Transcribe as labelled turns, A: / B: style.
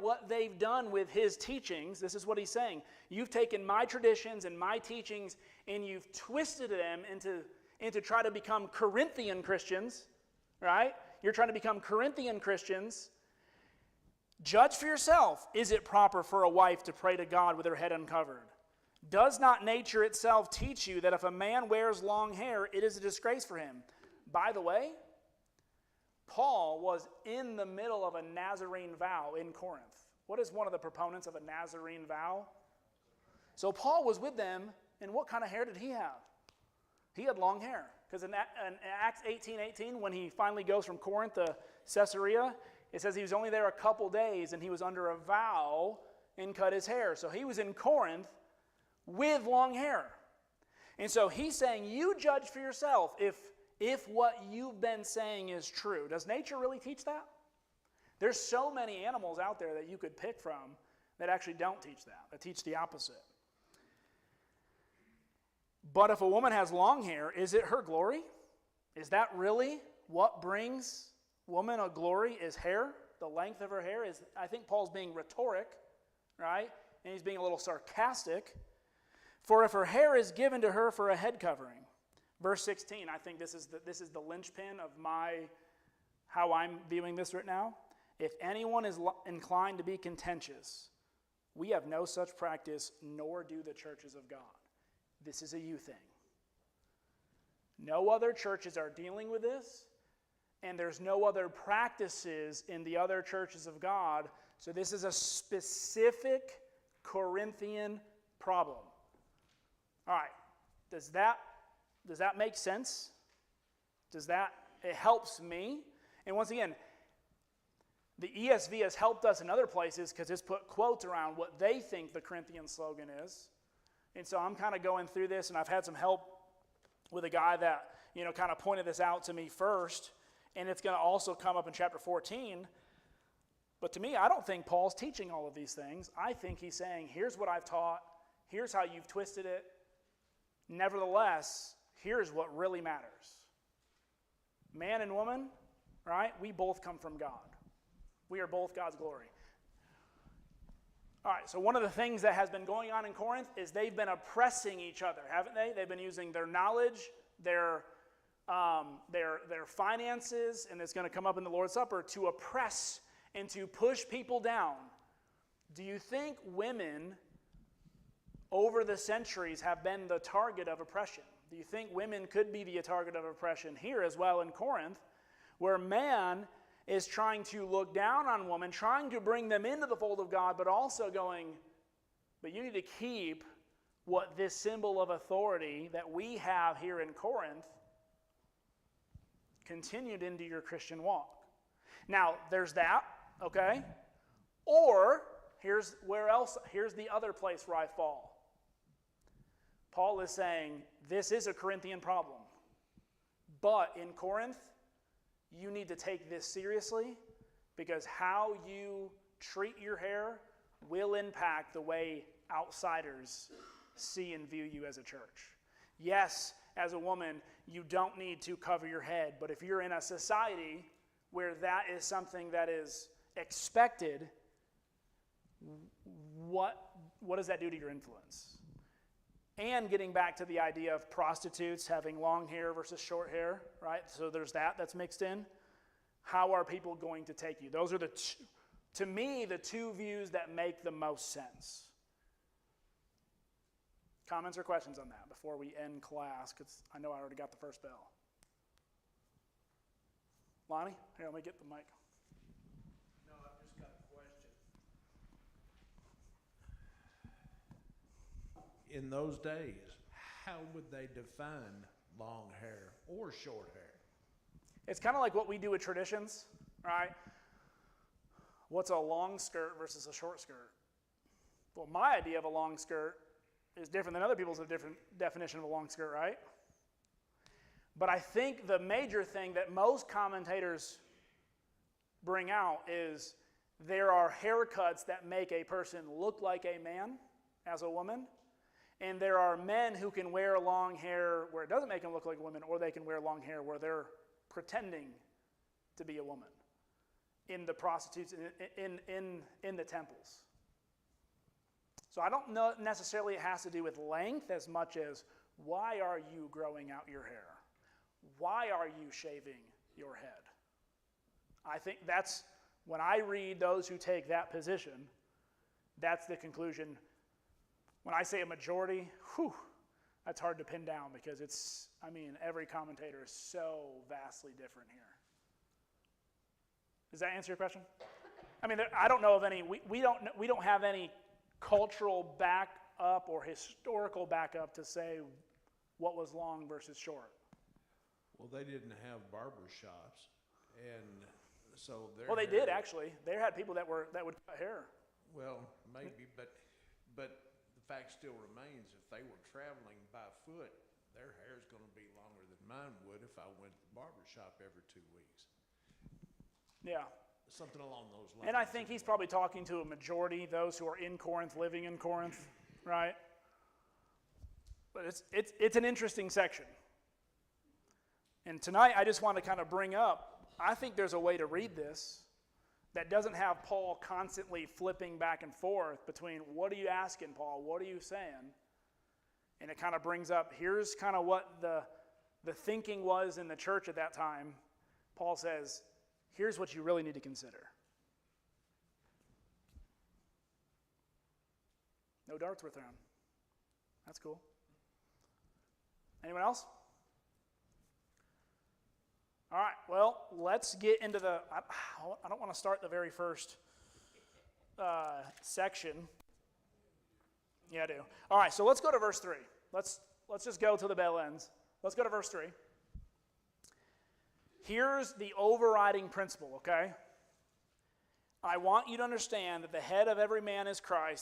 A: what they've done with his teachings, this is what he's saying. You've taken my traditions and my teachings and you've twisted them into try to become Corinthian Christians, right? You're trying to become Corinthian Christians. Judge for yourself. Is it proper for a wife to pray to God with her head uncovered? Does not nature itself teach you that if a man wears long hair, it is a disgrace for him? By the way, Paul was in the middle of a Nazarene vow in Corinth. What is one of the proponents of a Nazarene vow? So Paul was with them, and what kind of hair did he have? He had long hair. Because in Acts 18:18, when he finally goes from Corinth to Caesarea, it says he was only there a couple days, and he was under a vow and cut his hair. So he was in Corinth with long hair. And so he's saying, you judge for yourself if what you've been saying is true. Does nature really teach that? There's so many animals out there that you could pick from that actually don't teach that teach the opposite. But if a woman has long hair, is it her glory? Is that really what brings woman a glory? Is hair? The length of her hair? I think Paul's being rhetoric, right? And he's being a little sarcastic. For if her hair is given to her for a head covering. Verse 16, I think this is the linchpin of how I'm viewing this right now. If anyone is inclined to be contentious, we have no such practice, nor do the churches of God. This is a you thing. No other churches are dealing with this, and there's no other practices in the other churches of God. So this is a specific Corinthian problem. All right, does that make sense? It helps me. And once again, the ESV has helped us in other places because it's put quotes around what they think the Corinthian slogan is. And so I'm kind of going through this, and I've had some help with a guy that, kind of pointed this out to me first, and it's going to also come up in chapter 14. But to me, I don't think Paul's teaching all of these things. I think he's saying, here's what I've taught, here's how you've twisted it. Nevertheless, here's what really matters. Man and woman, right? We both come from God. We are both God's glory. All right, so one of the things that has been going on in Corinth is they've been oppressing each other, haven't they? They've been using their knowledge, their finances, and it's going to come up in the Lord's Supper, to oppress and to push people down. Do you think women over the centuries have been the target of oppression? Do you think women could be the target of oppression here as well in Corinth, where man is trying to look down on women, trying to bring them into the fold of God, but also going, but you need to keep what this symbol of authority that we have here in Corinth continued into your Christian walk. Now, there's that, okay? Or, here's the other place where I fall. Paul is saying, this is a Corinthian problem. But in Corinth, you need to take this seriously, because how you treat your hair will impact the way outsiders see and view you as a church. Yes, as a woman, you don't need to cover your head, but if you're in a society where that is something that is expected, what does that do to your influence? And getting back to the idea of prostitutes having long hair versus short hair, right? So there's that's mixed in. How are people going to take you? Those are to me, the two views that make the most sense. Comments or questions on that before we end class? Because I know I already got the first bell. Lonnie, here, let me get the mic.
B: No, I've just got a question. In those days, how would they define long hair or short hair?
A: It's kind of like what we do with traditions, right? What's a long skirt versus a short skirt? Well, my idea of a long skirt is different than other people's different definition of a long skirt, right? But I think the major thing that most commentators bring out is there are haircuts that make a person look like a man as a woman, and there are men who can wear long hair where it doesn't make them look like a woman, or they can wear long hair where they're pretending to be a woman. in the prostitutes in the temples. So I don't know necessarily it has to do with length as much as why are you growing out your hair? Why are you shaving your head? I think that's, when I read those who take that position, that's the conclusion. When I say a majority, that's hard to pin down because it's, every commentator is so vastly different here. Does that answer your question? I don't know of any, we don't have any cultural backup or historical backup to say what was long versus short.
B: Well, they didn't have barber shops, and so
A: Well, they did actually. They had people that would cut hair.
B: Well, maybe, but the fact still remains, if they were traveling by foot, their hair's going to be longer than mine would if I went to the barber shop every 2 weeks.
A: Yeah.
B: Something along those lines.
A: And I think he's probably talking to a majority, those who are in Corinth, living in Corinth, right? But it's an interesting section. And tonight I just want to kind of bring up, I think there's a way to read this that doesn't have Paul constantly flipping back and forth between what are you asking, Paul, what are you saying? And it kind of brings up, here's kind of what the thinking was in the church at that time. Paul says, here's what you really need to consider. No darts were thrown. That's cool. Anyone else? All right, well, let's get into I don't want to start the very first section. Yeah, I do. All right, so let's go to verse 3. Let's just go till the bell ends. Let's go to verse 3. Here's the overriding principle, okay? I want you to understand that the head of every man is Christ,